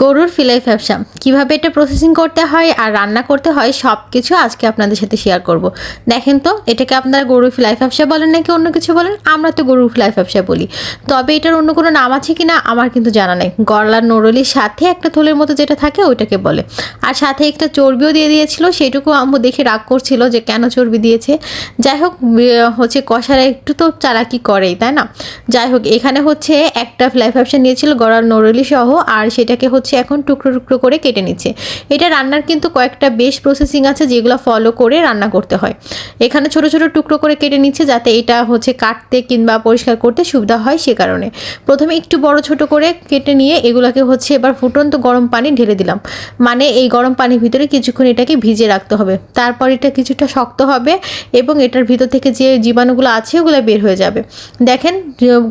গরুর ফিলাই ব্যবসা কিভাবে এটা প্রসেসিং করতে হয় আর রান্না করতে হয় সব কিছু আজকে আপনাদের সাথে শেয়ার করব। দেখেন তো, এটাকে আপনারা গরুর ফিলাই ব্যবসা বলেন নাকি অন্য কিছু বলেন? আমরা তো গরুর ফিলাই ব্যবসা বলি, তবে এটার অন্য কোনো নাম আছে কি না আমার কিন্তু জানা নেই। গলার নরলির সাথে একটা থলের মতো যেটা থাকে ওইটাকে বলে, আর সাথে একটা চর্বিও দিয়ে দিয়েছিল। সেটুকু আম্মু দেখে রাগ করছিল যে কেন চর্বি দিয়েছে। যাই হোক, হচ্ছে কষারা একটু তো চালাকি করেই, তাই না? যাই হোক, এখানে হচ্ছে একটা ফিলাই ব্যবসা নিয়েছিল গলার নরলি সহ, আর সেটাকে হচ্ছে এখন টুকরো টুকরো করে কেটে নিচ্ছে। এটা রান্নার কিন্তু কয়েকটা বেশ প্রসেসিং আছে যেগুলো ফলো করে রান্না করতে হয়। এখানে ছোট ছোট টুকরো করে কেটে নিচ্ছে যাতে এটা হচ্ছে কাটতে কিংবা পরিষ্কার করতে সুবিধা হয়, সে কারণে প্রথমে একটু বড় ছোট করে কেটে নিয়ে এগুলোকে হচ্ছে এবার ফুটন্ত গরম পানি ঢেলে দিলাম। মানে এই গরম পানির ভিতরে কিছুক্ষণ এটাকে ভিজে রাখতে হবে, তারপর এটা কিছুটা শক্ত হবে এবং এটার ভিতর থেকে যে জীবাণুগুলো আছে ওগুলো বের হয়ে যাবে। দেখেন,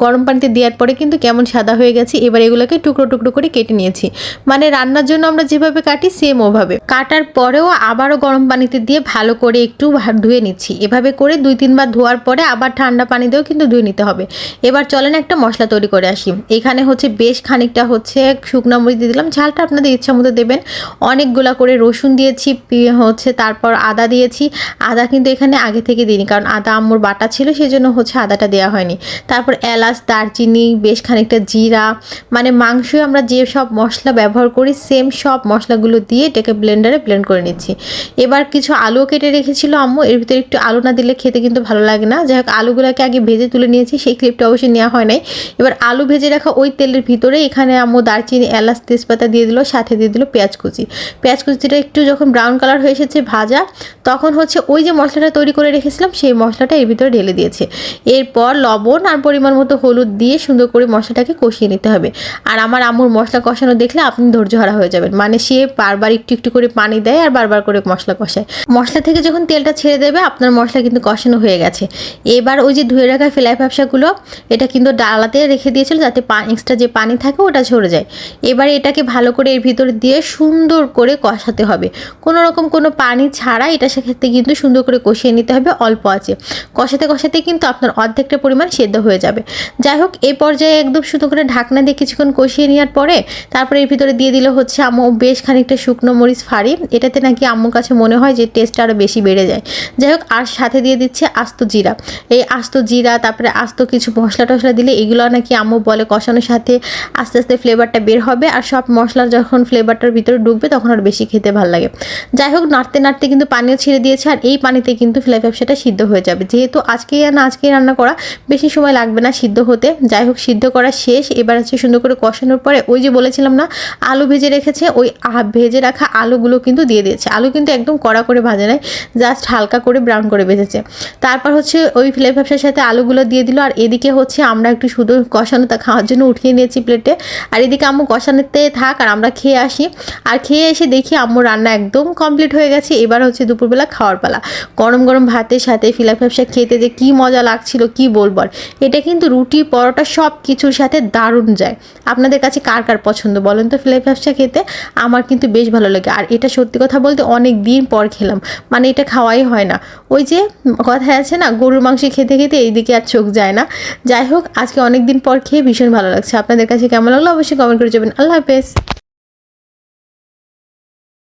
গরম পানিতে দেওয়ার পরে কিন্তু কেমন সাদা হয়ে গেছে। এবার এগুলোকে টুকরো টুকরো করে কেটে নিয়েছি, মানে রান্নার জন্য আমরা যেভাবে কাটি সেম ওভাবে। কাটার পরেও আবারও গরম পানিতে দিয়ে ভালো করে একটু ধুয়ে নিচ্ছি। এভাবে করে 2-3 বার ধোয়ার পরে আবার ঠান্ডা পানি দিয়েও কিন্তু ধুয়ে নিতে হবে। এবার চলেন একটা মশলা তৈরি করে আসি। এখানে হচ্ছে বেশ খানিকটা হচ্ছে শুকনো মরিচ দিয়ে দিলাম, ঝালটা আপনাদের ইচ্ছা মতো দেবেন। অনেকগুলা করে রসুন দিয়েছি, হচ্ছে তারপর আদা দিয়েছি। আদা কিন্তু এখানে আগে থেকে দিইনি, কারণ আদা আম্মুর বাটা ছিল, সেজন্য হচ্ছে আদাটা দেওয়া হয়নি। তারপর এলাচ, দারচিনি, বেশ খানিকটা জিরা, মানে মাংসে আমরা যে সব মশলা ব্যবহার করি সেম সব মশলাগুলো দিয়ে এটাকে ব্লেন্ডারে ব্লেন্ড করে নিচ্ছি। এবার কিছু আলু কেটে রেখেছিল আম্মু, এর ভিতরে একটু আলু না দিলে খেতে কিন্তু ভালো লাগে না। যাই হোক, আলুগুলোকে আগে ভেজে তুলে নিয়েছি, সেই ক্লিপটা অবশ্যই নেওয়া হয় নাই। এবার আলু ভেজে রাখা ওই তেলের ভিতরে এখানে আম্মু দারচিনি, এলাচ, তেজপাতা দিয়ে দিল, সাথে দিয়ে দিল পেঁয়াজ কুচি। পেঁয়াজ কুচিটা একটু যখন ব্রাউন কালার হয়ে এসেছে ভাজা, তখন হচ্ছে ওই যে মশলাটা তৈরি করে রেখেছিলাম সেই মশলাটা এর ভিতরে ঢেলে দিয়েছে। এরপর লবণ আর পরিমাণ মতো হলুদ দিয়ে সুন্দর করে মশলাটাকে কষিয়ে নিতে হবে। আর আমার আম্মুর মশলা কষানো দেখলে আপনি ধৈর্যহারা হয়ে যাবেন, মানে সে বারবার একটু একটু করে পানি দেয় আর বারবার করে মশলা কষায়। মশলা থেকে যখন তেলটা ছেড়ে দেবে আপনার মশলা কিন্তু কষানো হয়ে গেছে। এবার ওই যে ধুয়ে রাখা ফিলাই ব্যবসাগুলো এটা কিন্তু ডালাতে রেখে দিয়েছিল যাতে এক্সট্রা যে পানি থাকে ওটা ঝরে যায়। এবার এটাকে ভালো করে এর ভিতরে দিয়ে সুন্দর করে কষাতে হবে, কোনো রকম কোনো পানি ছাড়া। এটা সেক্ষেত্রে কিন্তু সুন্দর করে কষিয়ে নিতে হবে অল্প আছে। কষাতে কষাতে কিন্তু আপনার অর্ধেকটা পরিমাণ সেদ্ধ হয়ে যাবে। যাই হোক, এই পর্যায়ে একদম সুন্দর করে ঢাকনা দিয়ে কিছুক্ষণ কষিয়ে নেওয়ার পরে তারপরে এর ভিতরে দিয়ে দিল হচ্ছে আম্মু বেশ খানিকটা শুকনো মরিচ ফাড়ি। এটাতে নাকি আম্মুর কাছে মনে হয় যে টেস্টটা আরও বেশি বেড়ে যায়। যাই হোক, আর সাথে দিয়ে দিচ্ছে আস্ত জিরা। এই আস্ত জিরা, তারপরে আস্ত কিছু মশলা টশলা দিলে এগুলো নাকি আম্মু বলে কষানোর সাথে আস্তে আস্তে ফ্লেভারটা বের হবে, আর সব মশলা যখন ফ্লেভারটার ভিতরে ঢুকবে তখন আর বেশি খেতে ভালো লাগে। যাই হোক, নাড়তে নাড়তে কিন্তু পানিও ছেড়ে দিয়েছে, আর এই পানিতে কিন্তু ফিলাই ব্যবসাটা সিদ্ধ হয়ে যাবে। যেহেতু আজকেই রান্না করা, বেশি সময় লাগবে না সিদ্ধ হতে। যাই হোক, সিদ্ধ করা শেষ। এবার হচ্ছে সুন্দর করে কষানোর পরে ওই যে বলেছিলাম না আলু ভেজে রেখেছে, ওই ভেজে রাখা আলুগুলো কিন্তু দিয়ে দিয়েছে। আলু কিন্তু একদম কড়া করে ভাজে নাই, জাস্ট হালকা করে ব্রাউন করে ভেজেছে। তারপর হচ্ছে ওই ফিলাই ব্যবসার সাথে আলুগুলো দিয়ে দিল, আর এদিকে হচ্ছে আমরা একটু শুধু কষানো তা খাওয়ার জন্য উঠিয়ে নিয়েছি প্লেটে। আর এদিকে আম্মু কষানোতে থাক আর আমরা খেয়ে আসি। আর খেয়ে এসে দেখি আম্মু রান্না একদম কমপ্লিট হয়ে গেছে। এবার হচ্ছে দুপুরবেলা খাওয়ার পালা। গরম গরম ভাতের সাথে ফিলাই ব্যবসা খেতে যে কী মজা লাগছিল কি বলবো। এটা কিন্তু রুটি, পরোটা সব কিছুর সাথে দারুণ যায়। আপনাদের কাছে কার কার পছন্দ বলেন তো ফিলাই ব্যবসা খেতে? আমার কিন্তু বেশ ভালো লাগে। আর এটা সত্যি কথা বলতে অনেক দিন পর খেলাম, মানে এটা খাওয়াই হয় না। ওই যে কথায় আছে না, গরুর মাংস খেতে খেতে এইদিকে আর চোখ যায় না। যাই হোক, আজকে অনেক দিন পর খেয়ে ভীষণ ভালো লাগছে। আপনাদের কাছে কেমন লাগলো অবশ্যই কমেন্ট করে যাবেন। আল্লাহ হাফেজ।